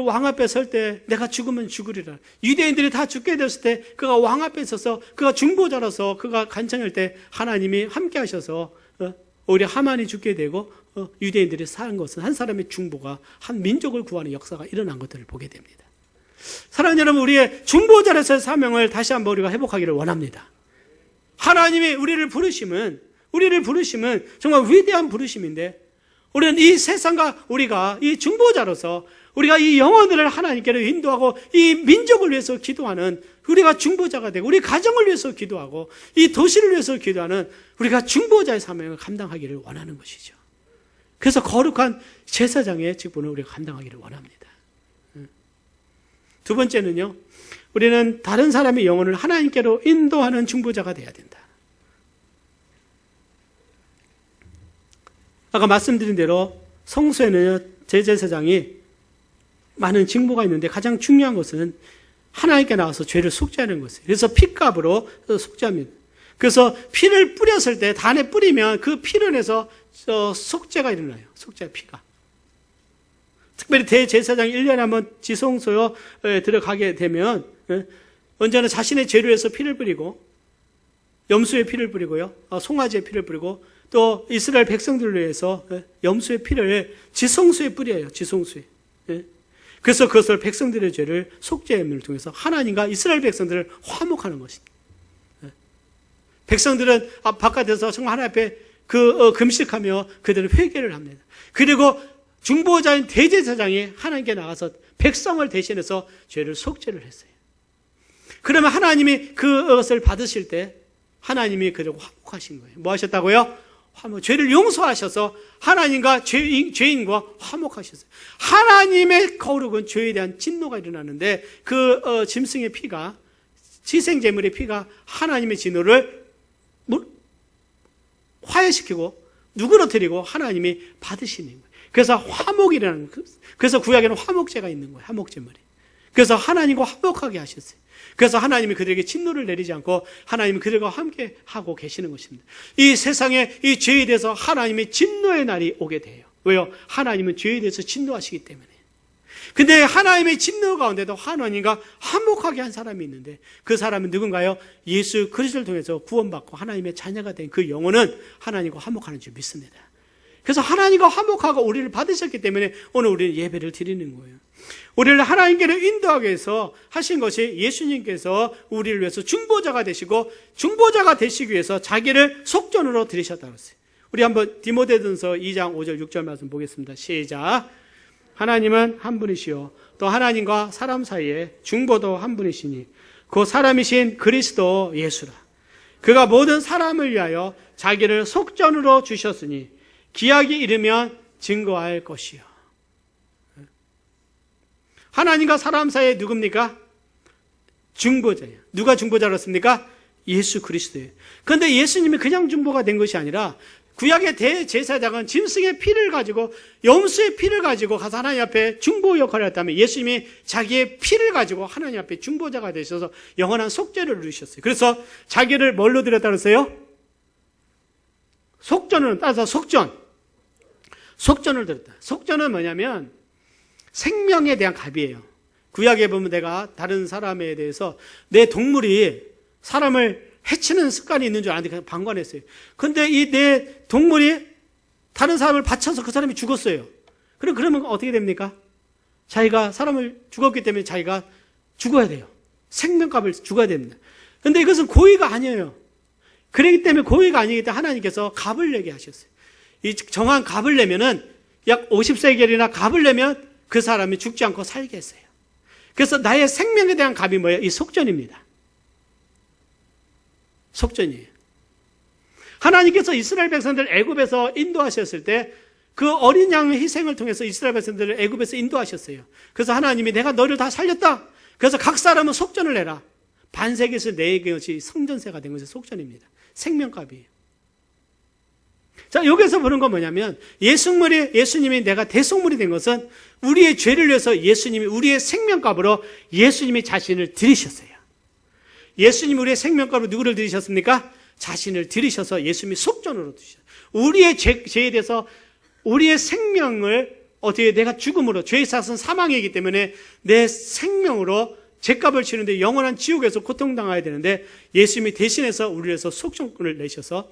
왕 앞에 설 때 내가 죽으면 죽으리라. 유대인들이 다 죽게 됐을 때 그가 왕 앞에 서서 그가 중보자로서 그가 간청할 때 하나님이 함께 하셔서 오히려 하만이 죽게 되고 유대인들이 사는 것은 한 사람의 중보가 한 민족을 구하는 역사가 일어난 것들을 보게 됩니다. 사랑하는 여러분, 우리의 중보자로서의 사명을 다시 한번 우리가 회복하기를 원합니다. 하나님이 우리를 부르심은 정말 위대한 부르심인데, 우리는 이 세상과 우리가 이 중보자로서 우리가 이 영혼들을 하나님께로 인도하고 이 민족을 위해서 기도하는 우리가 중보자가 되고 우리 가정을 위해서 기도하고 이 도시를 위해서 기도하는 우리가 중보자의 사명을 감당하기를 원하는 것이죠. 그래서 거룩한 제사장의 직분을 우리가 감당하기를 원합니다. 두 번째는요, 우리는 다른 사람의 영혼을 하나님께로 인도하는 중보자가 되어야 된다. 아까 말씀드린 대로 성소에는 제사장이 많은 직무가 있는데 가장 중요한 것은 하나님께 나와서 죄를 속죄하는 것이에요. 그래서 피값으로 속죄합니다. 그래서 피를 뿌렸을 때 단에 뿌리면 그 피를 내서 속죄가 일어나요. 속죄의 피가. 특별히 대제사장이 1년에 한번 지성소에 들어가게 되면 언제나 자신의 죄를 위해서 피를 뿌리고 염소의 피를 뿌리고요, 송아지의 피를 뿌리고 또 이스라엘 백성들을 위해서 염소의 피를 지성소에 뿌려요. 지성소에. 그래서 그것을 백성들의 죄를 속죄함을 통해서 하나님과 이스라엘 백성들을 화목하는 것입니다. 백성들은 바깥에서 정말 하나님 앞에 금식하며 그들은 회개를 합니다. 그리고 중보자인 대제사장이 하나님께 나가서 백성을 대신해서 죄를 속죄를 했어요. 그러면 하나님이 그것을 받으실 때 하나님이 그를 화목하신 거예요. 뭐 하셨다고요? 죄를 용서하셔서 하나님과 죄인과 화목하셨어요. 하나님의 거룩은 죄에 대한 진노가 일어나는데 그 짐승의 피가, 희생제물의 피가 하나님의 진노를 화해시키고 누그러뜨리고 하나님이 받으시는 거예요. 그래서 화목이 일어나는 거예요. 그래서 구약에는 화목제가 있는 거예요. 화목제물이. 그래서 하나님과 화목하게 하셨어요. 그래서 하나님이 그들에게 진노를 내리지 않고 하나님이 그들과 함께 하고 계시는 것입니다. 이 세상에 이 죄에 대해서 하나님의 진노의 날이 오게 돼요. 왜요? 하나님은 죄에 대해서 진노하시기 때문에. 근데 하나님의 진노 가운데도 하나님과 화목하게 한 사람이 있는데 그 사람은 누군가요? 예수 그리스도를 통해서 구원받고 하나님의 자녀가 된 그 영혼은 하나님과 화목하는 줄 믿습니다. 그래서 하나님과 화목하고 우리를 받으셨기 때문에 오늘 우리는 예배를 드리는 거예요. 우리를 하나님께로 인도하기 위해서 하신 것이 예수님께서 우리를 위해서 중보자가 되시고 중보자가 되시기 위해서 자기를 속전으로 들이셨다고 했어요. 우리 한번 디모데전서 2장 5절 6절 말씀 보겠습니다. 시작. 하나님은 한 분이시요 또 하나님과 사람 사이에 중보도 한 분이시니 그 사람이신 그리스도 예수라. 그가 모든 사람을 위하여 자기를 속전으로 주셨으니 기약이 이르면 증거할 것이요. 하나님과 사람 사이에 누굽니까? 중보자예요. 누가 중보자였습니까? 예수 그리스도예요. 그런데 예수님이 그냥 중보가 된 것이 아니라 구약의 대제사장은 짐승의 피를 가지고 염소의 피를 가지고 가서 하나님 앞에 중보 역할을 했다면 예수님이 자기의 피를 가지고 하나님 앞에 중보자가 되셔서 영원한 속죄를 누리셨어요. 그래서 자기를 뭘로 드렸다고 했어요? 속전을 따서 속전을 드렸다. 속전은 뭐냐면 생명에 대한 값이에요. 구약에 보면 내가 다른 사람에 대해서 내 동물이 사람을 해치는 습관이 있는 줄 아는데 그냥 방관했어요. 근데 이 내 동물이 다른 사람을 바쳐서 그 사람이 죽었어요. 그러면 어떻게 됩니까? 자기가 사람을 죽었기 때문에 자기가 죽어야 돼요. 생명값을 죽어야 됩니다. 근데 이것은 고의가 아니에요. 그렇기 때문에 고의가 아니기 때문에 하나님께서 값을 내게 하셨어요. 이 정한 값을 내면은 약 50세겔이나 값을 내면 그 사람이 죽지 않고 살게 했어요. 그래서 나의 생명에 대한 값이 뭐예요? 이 속전입니다. 속전이에요. 하나님께서 이스라엘 백성들을 애굽에서 인도하셨을 때 그 어린 양의 희생을 통해서 이스라엘 백성들을 애굽에서 인도하셨어요. 그래서 하나님이 내가 너를 다 살렸다. 그래서 각 사람은 속전을 내라. 반세기에서 네 것이 성전세가 된 것이 속전입니다. 생명값이에요. 자, 여기서 보는 건 뭐냐면 예수님이 내가 대속물이 된 것은 우리의 죄를 위해서 예수님이 우리의 생명값으로 예수님이 자신을 들이셨어요. 예수님이 우리의 생명값으로 누구를 들이셨습니까? 자신을 들이셔서 예수님이 속전으로 드셨어요. 우리의 죄에 대해서 우리의 생명을 어떻게 내가 죽음으로, 죄의 삭은 사망이기 때문에 내 생명으로 죄값을 치는데 영원한 지옥에서 고통당해야 되는데 예수님이 대신해서 우리를 위해서 속정권을 내셔서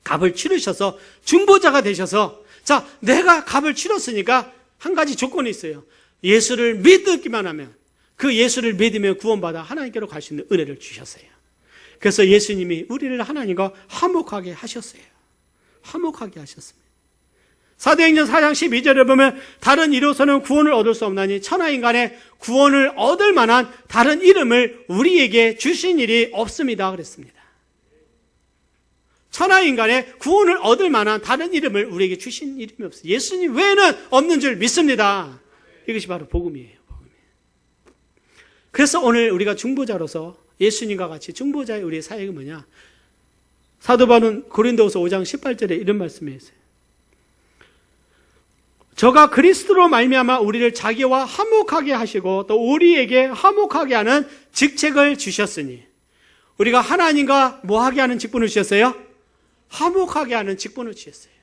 값을 치르셔서 중보자가 되셔서, 자, 내가 값을 치렀으니까 한 가지 조건이 있어요. 예수를 믿기만 하면, 그 예수를 믿으면 구원받아 하나님께로 갈 수 있는 은혜를 주셨어요. 그래서 예수님이 우리를 하나님과 화목하게 하셨어요. 화목하게 하셨습니다. 사도행전 4장 12절에 보면 다른 이로서는 구원을 얻을 수 없나니 천하인간의 구원을 얻을 만한 다른 이름을 우리에게 주신 일이 없습니다 그랬습니다. 천하인간의 구원을 얻을 만한 다른 이름을 우리에게 주신 이름이 없어요. 예수님 외에는 없는 줄 믿습니다. 이것이 바로 복음이에요. 그래서 오늘 우리가 중보자로서 예수님과 같이 중보자의 우리의 사역이 뭐냐? 사도 바울은 고린도후서 5장 18절에 이런 말씀이 있어요. 저가 그리스도로 말미암아 우리를 자기와 화목하게 하시고 또 우리에게 화목하게 하는 직책을 주셨으니, 우리가 하나님과 뭐하게 하는 직분을 주셨어요? 화목하게 하는 직분을 주셨어요.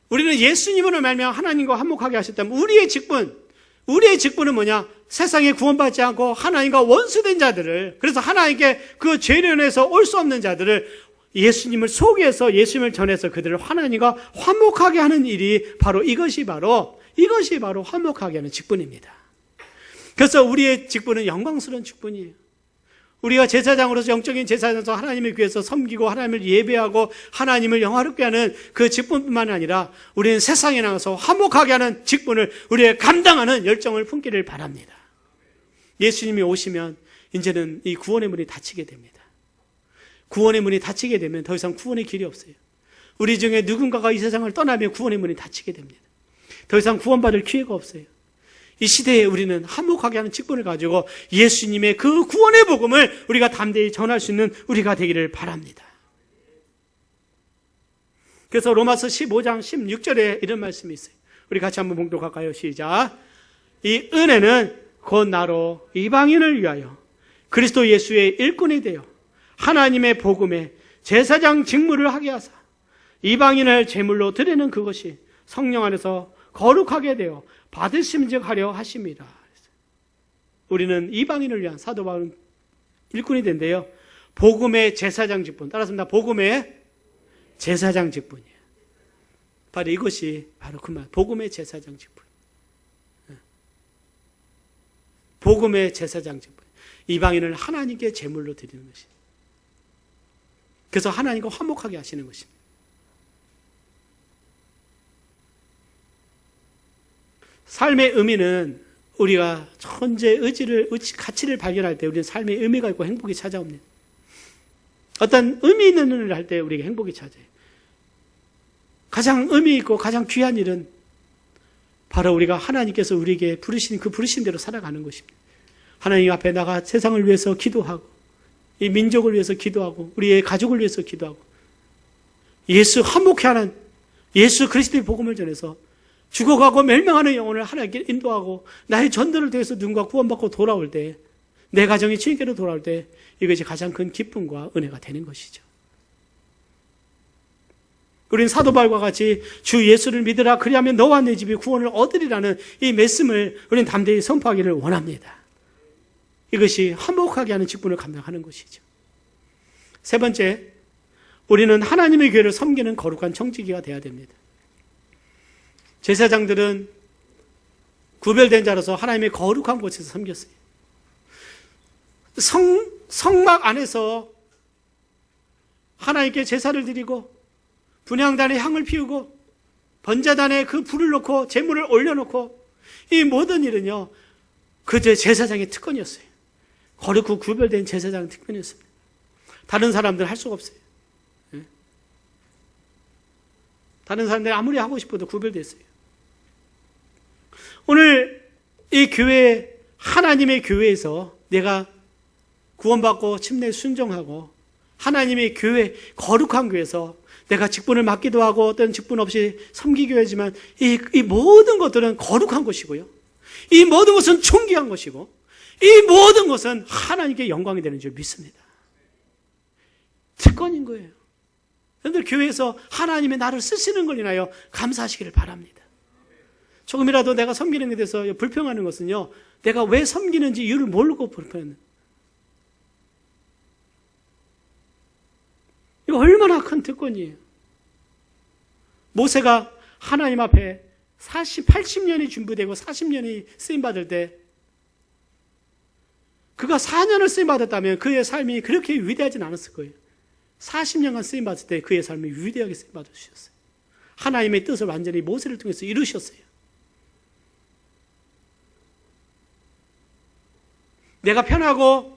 우리는 예수님으로 말미암아 하나님과 화목하게 하셨다면 우리의 직분은 뭐냐? 세상에 구원받지 않고 하나님과 원수된 자들을, 그래서 하나님께 그 죄련에서 올 수 없는 자들을 예수님을 속여서 예수님을 전해서 그들을 하나님과 화목하게 하는 일이 바로 이것이 바로 화목하게 하는 직분입니다. 그래서 우리의 직분은 영광스러운 직분이에요. 우리가 제사장으로서, 영적인 제사장으로서 하나님을 위해서 섬기고 하나님을 예배하고 하나님을 영화롭게 하는 그 직분뿐만 아니라 우리는 세상에 나가서 화목하게 하는 직분을 우리가 감당하는 열정을 품기를 바랍니다. 예수님이 오시면 이제는 이 구원의 문이 닫히게 됩니다. 구원의 문이 닫히게 되면 더 이상 구원의 길이 없어요. 우리 중에 누군가가 이 세상을 떠나면 구원의 문이 닫히게 됩니다. 더 이상 구원받을 기회가 없어요. 이 시대에 우리는 화목하게 하는 직분을 가지고 예수님의 그 구원의 복음을 우리가 담대히 전할 수 있는 우리가 되기를 바랍니다. 그래서 로마서 15장 16절에 이런 말씀이 있어요. 우리 같이 한번 봉독할까요? 시작. 이 은혜는 곧 나로 이방인을 위하여 그리스도 예수의 일꾼이 되어 하나님의 복음에 제사장 직무를 하게 하사 이방인을 제물로 드리는 그것이 성령 안에서 거룩하게 되어 받으심직하려 하십니다. 우리는 이방인을 위한 사도 바울은 일꾼이 된대요. 복음의 제사장 직분. 따라서 복음의 제사장 직분이에요. 바로 이것이 바로 그 말. 복음의 제사장 직분. 복음의 제사장 직분. 이방인을 하나님께 제물로 드리는 것이. 그래서 하나님과 화목하게 하시는 것입니다. 삶의 의미는 우리가 존재의 가치를 발견할 때 우리는 삶의 의미가 있고 행복이 찾아옵니다. 어떤 의미 있는 일을 할 때 우리에게 행복이 찾아요. 가장 의미 있고 가장 귀한 일은 바로 우리가 하나님께서 우리에게 부르신 그 부르신 대로 살아가는 것입니다. 하나님 앞에 나가 세상을 위해서 기도하고 이 민족을 위해서 기도하고 우리의 가족을 위해서 기도하고 예수 화목케 하는 예수 그리스도의 복음을 전해서 죽어가고 멸망하는 영혼을 하나님께 인도하고 나의 전도를 통해서 누군가 구원받고 돌아올 때, 내 가정이 주님께로 돌아올 때 이것이 가장 큰 기쁨과 은혜가 되는 것이죠. 우리는 사도 바울과 같이 주 예수를 믿으라 그리하면 너와 내 집이 구원을 얻으리라는 이 말씀을 우리는 담대히 선포하기를 원합니다. 이것이 화목하게 하는 직분을 감당하는 것이죠. 세 번째, 우리는 하나님의 교회를 섬기는 거룩한 청지기가 되어야 됩니다. 제사장들은 구별된 자로서 하나님의 거룩한 곳에서 섬겼어요. 성막 안에서 하나님께 제사를 드리고 분향단에 향을 피우고 번제단에 그 불을 놓고 제물을 올려놓고 이 모든 일은요 그제 제사장의 특권이었어요. 거룩고 구별된 제사장의 특권이었습니다. 다른 사람들은 할 수가 없어요. 다른 사람들이 아무리 하고 싶어도 구별됐어요. 오늘 이 교회, 하나님의 교회에서 내가 구원받고 침례 순종하고 하나님의 교회, 거룩한 교회에서 내가 직분을 맡기도 하고 어떤 직분 없이 섬기기도 하지만 이 모든 것들은 거룩한 것이고요. 이 모든 것은 존귀한 것이고 이 모든 것은 하나님께 영광이 되는 줄 믿습니다. 특권인 거예요. 여러분들 교회에서 하나님의 나를 쓰시는 걸 인하여 감사하시기를 바랍니다. 조금이라도 내가 섬기는 데 대해서 불평하는 것은요, 내가 왜 섬기는지 이유를 모르고 불평하는. 이거 얼마나 큰 특권이에요. 모세가 하나님 앞에 80년이 준비되고 40년이 쓰임받을 때 그가 4년을 쓰임받았다면 그의 삶이 그렇게 위대하진 않았을 거예요. 40년간 쓰임받을 때 그의 삶이 위대하게 쓰임받으셨어요. 하나님의 뜻을 완전히 모세를 통해서 이루셨어요. 내가 편안하고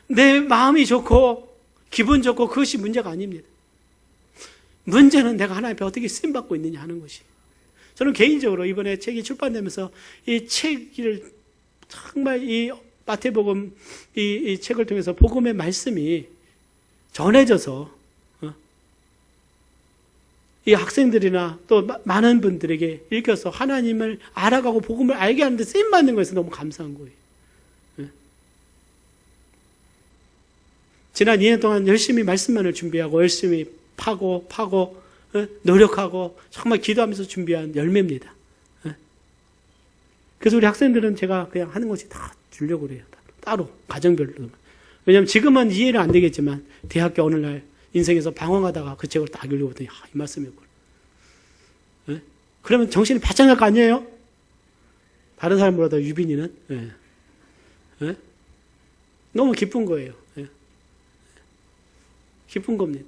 내 마음이 좋고 기분 좋고 그것이 문제가 아닙니다. 문제는 내가 하나님 앞에 어떻게 쓰임받고 있느냐 하는 것이. 저는 개인적으로 이번에 책이 출판되면서 이 책을 정말 이 마태복음 이 책을 통해서 복음의 말씀이 전해져서 이 학생들이나 또 많은 분들에게 읽혀서 하나님을 알아가고 복음을 알게 하는데 쓰임받는 것에서 너무 감사한 거예요. 지난 2년 동안 열심히 말씀만을 준비하고 열심히 파고 노력하고 정말 기도하면서 준비한 열매입니다. 그래서 우리 학생들은 제가 그냥 하는 것이 다 주려고 그래요. 따로 가정별로. 왜냐하면 지금은 이해는 안 되겠지만 대학교 어느 날 인생에서 방황하다가 그 책을 딱 읽어보더니 이 말씀이었구나. 그러면 정신이 바짝 날 거 아니에요? 다른 사람보다 유빈이는 너무 기쁜 거예요. 기쁜 겁니다.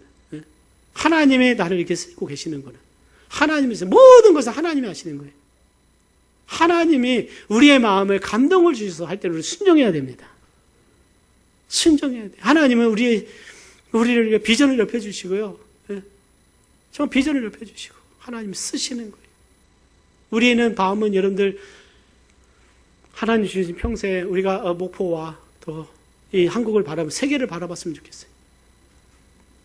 하나님이 나를 이렇게 쓰고 계시는 거는 하나님에서 모든 것을 하나님이 하시는 거예요. 하나님이 우리의 마음을 감동을 주셔서 할 때는 순종해야 됩니다. 순종해야 돼요. 하나님은 우리를 비전을 넓혀주시고요. 정말 비전을 넓혀주시고 하나님이 쓰시는 거예요. 우리는 마음은 여러분들 하나님 주신 평생 우리가 목포와 또 이 한국을 바라보면 세계를 바라봤으면 좋겠어요.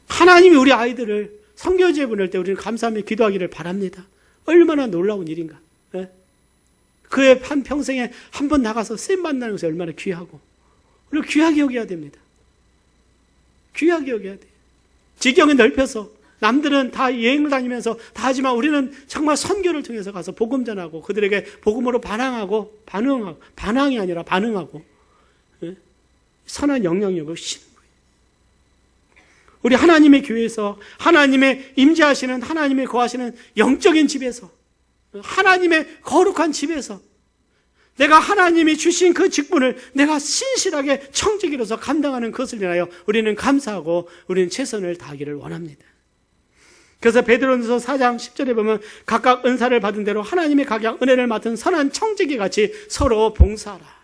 하나님이 우리 아이들을 선교지에 보낼 때 우리는 감사하며 기도하기를 바랍니다. 얼마나 놀라운 일인가. 그의 한 평생에 한 번 나가서 쓰임 받는 것이 얼마나 귀하고 우리가 귀하게 여겨야 됩니다. 귀하게 여겨야 돼요. 지경을 넓혀서 남들은 다 여행을 다니면서 다 하지만 우리는 정말 선교를 통해서 가서 복음 전하고 그들에게 복음으로 반항이 아니라 반응하고 선한 영향력을 주시는 거예요. 우리 하나님의 교회에서 하나님의 임재하시는 하나님의 거하시는 영적인 집에서 하나님의 거룩한 집에서 내가 하나님이 주신 그 직분을 내가 신실하게 청지기로서 감당하는 것을 인하여 우리는 감사하고 우리는 최선을 다하기를 원합니다. 그래서 베드로전서 4장 10절에 보면 각각 은사를 받은 대로 하나님의 각양 은혜를 맡은 선한 청지기 같이 서로 봉사하라.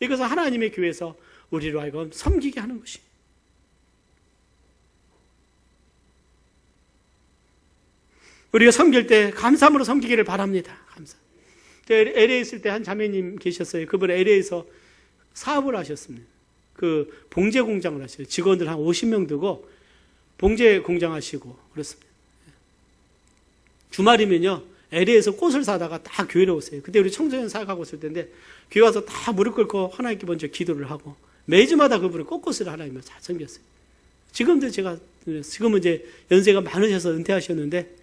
이것은 하나님의 교회에서 우리로 하여금 섬기게 하는 것이. 우리가 섬길 때 감사함으로 섬기기를 바랍니다. 감사. LA에 있을 때 한 자매님 계셨어요. 그분 LA에서 사업을 하셨습니다. 그 봉제 공장을 하셔요. 직원들 한 50명 두고 봉제 공장 하시고 그렇습니다. 주말이면요 LA에서 꽃을 사다가 다 교회로 오세요. 그때 우리 청소년 사역하고 있을 때인데 교회 와서 다 무릎 꿇고 하나님께 먼저 기도를 하고 매주마다 그분은 꽃꽃을 하나님을 잘 섬겼어요. 지금은 이제 연세가 많으셔서 은퇴하셨는데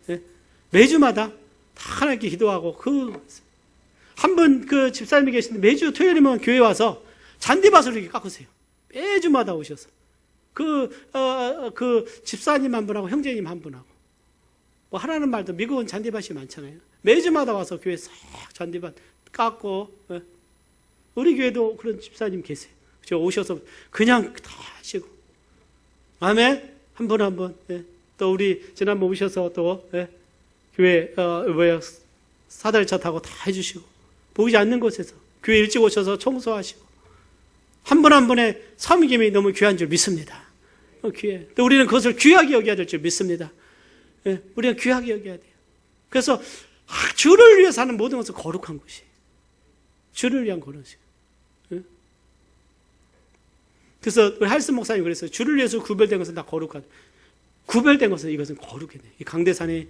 매주마다 다 하나님께 기도하고 한 분 그 집사님이 계시는데 매주 토요일이면 교회 와서 잔디밭을 이렇게 깎으세요. 매주마다 오셔서 그 집사님 한 분하고 형제님 한 분하고 뭐 하라는 말도 미국은 잔디밭이 많잖아요. 매주마다 와서 교회 싹 잔디밭 깎고 우리 교회도 그런 집사님 계세요. 저 오셔서 그냥 다 하시고 아멘. 한 분 한 분. 또 우리 지난번 오셔서 또 교회 사다리차 타고 다 해주시고 보이지 않는 곳에서 교회 일찍 오셔서 청소하시고 한 분 한 분의 섬김이 너무 귀한 줄 믿습니다. 귀해. 또 우리는 그것을 귀하게 여겨야 될 줄 믿습니다. 우리가 귀하게 여겨야 돼요. 그래서 주를 위해서 하는 모든 것은 거룩한 것이. 주를 위한 거룩이. 그래서 우리 할스 목사님 그랬어요. 주를 위해서 구별된 것은 다 거룩하다. 구별된 것은 이것은 거룩해. 이 강대산에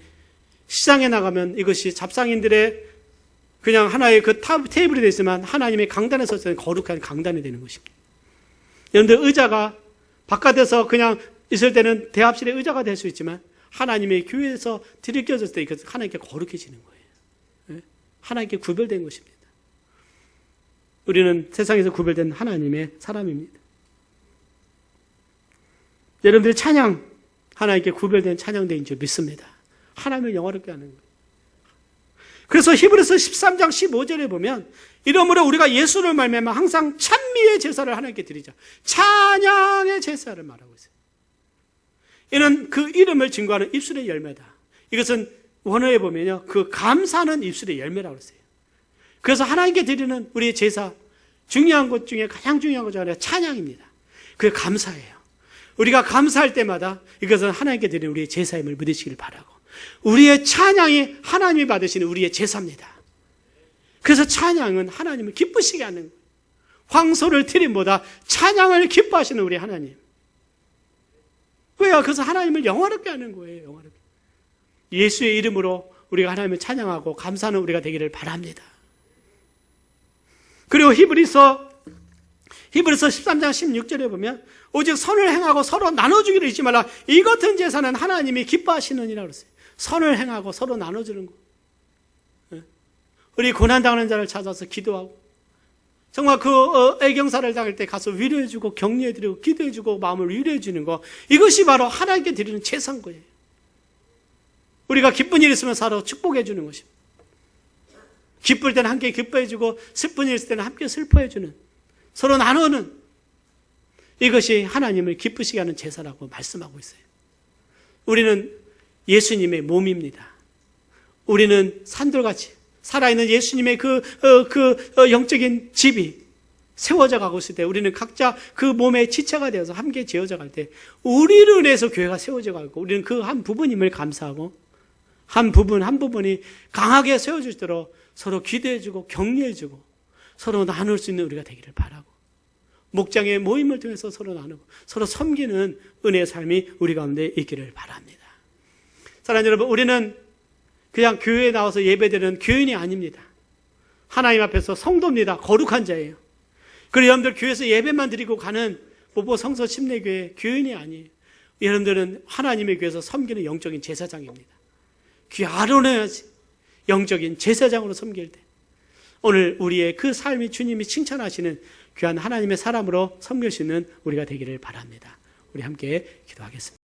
시장에 나가면 이것이 잡상인들의 그냥 하나의 그 테이블이 되지만 하나님의 강단에 섰을 때 거룩한 강단이 되는 것입니다. 여러분들 의자가 바깥에서 그냥 있을 때는 대합실의 의자가 될 수 있지만 하나님의 교회에서 들이켜졌을 때 이것은 하나님께 거룩해지는 거예요. 하나님께 구별된 것입니다. 우리는 세상에서 구별된 하나님의 사람입니다. 여러분들의 찬양, 하나님께 구별된 찬양대인 줄 믿습니다. 하나님을 영화롭게 하는 거예요. 그래서 히브리서 13장 15절에 보면 이러므로 우리가 예수를 말미암아 항상 찬미의 제사를 하나님께 드리자. 찬양의 제사를 말하고 있어요. 이는 그 이름을 증거하는 입술의 열매다. 이것은 원어에 보면요, 그 감사는 입술의 열매라고 했어요. 그래서 하나님께 드리는 우리의 제사, 중요한 것 중에 가장 중요한 것 중에 하나가 찬양입니다. 그게 감사예요. 우리가 감사할 때마다 이것은 하나님께 드리는 우리의 제사임을 믿으시길 바라고, 우리의 찬양이 하나님이 받으시는 우리의 제사입니다. 그래서 찬양은 하나님을 기쁘시게 하는 거예요. 황소를 드림보다 찬양을 기뻐하시는 우리 하나님. 왜요? 그래서 하나님을 영화롭게 하는 거예요. 영화롭게. 예수의 이름으로 우리가 하나님을 찬양하고 감사하는 우리가 되기를 바랍니다. 그리고 히브리서 13장 16절에 보면 오직 선을 행하고 서로 나눠주기를 잊지 말라. 이 같은 제사는 하나님이 기뻐하시느니라 그랬어요. 선을 행하고 서로 나눠주는 거. 우리 고난당하는 자를 찾아서 기도하고, 정말 그 애경사를 당할 때 가서 위로해주고 격려해드리고 기도해주고 마음을 위로해주는 거, 이것이 바로 하나님께 드리는 제사인 거예요. 우리가 기쁜 일 있으면 서로 축복해주는 것입니다. 기쁠 때는 함께 기뻐해주고 슬픈 일 있을 때는 함께 슬퍼해주는, 서로 나누는, 이것이 하나님을 기쁘시게 하는 제사라고 말씀하고 있어요. 우리는 예수님의 몸입니다. 우리는 산돌같이 살아있는 예수님의 그 영적인 집이 세워져 가고 있을 때, 우리는 각자 그 몸의 지체가 되어서 함께 지어져 갈 때 우리를 인해서 교회가 세워져 가고, 우리는 그 한 부분임을 감사하고 한 부분이 강하게 세워지도록 서로 기도해주고 격려해주고 서로 나눌 수 있는 우리가 되기를 바라고, 목장의 모임을 통해서 서로 나누고 서로 섬기는 은혜의 삶이 우리 가운데 있기를 바랍니다. 사랑하는 여러분, 우리는 그냥 교회에 나와서 예배드리는 교인이 아닙니다. 하나님 앞에서 성도입니다. 거룩한 자예요. 그리고 여러분들 교회에서 예배만 드리고 가는 모보 성서 침례교회 교인이 아니에요. 여러분들은 하나님의 교회에서 섬기는 영적인 제사장입니다. 귀 아론의 영적인 제사장으로 섬길 때 오늘 우리의 그 삶이 주님이 칭찬하시는 귀한 하나님의 사람으로 섬길 수 있는 우리가 되기를 바랍니다. 우리 함께 기도하겠습니다.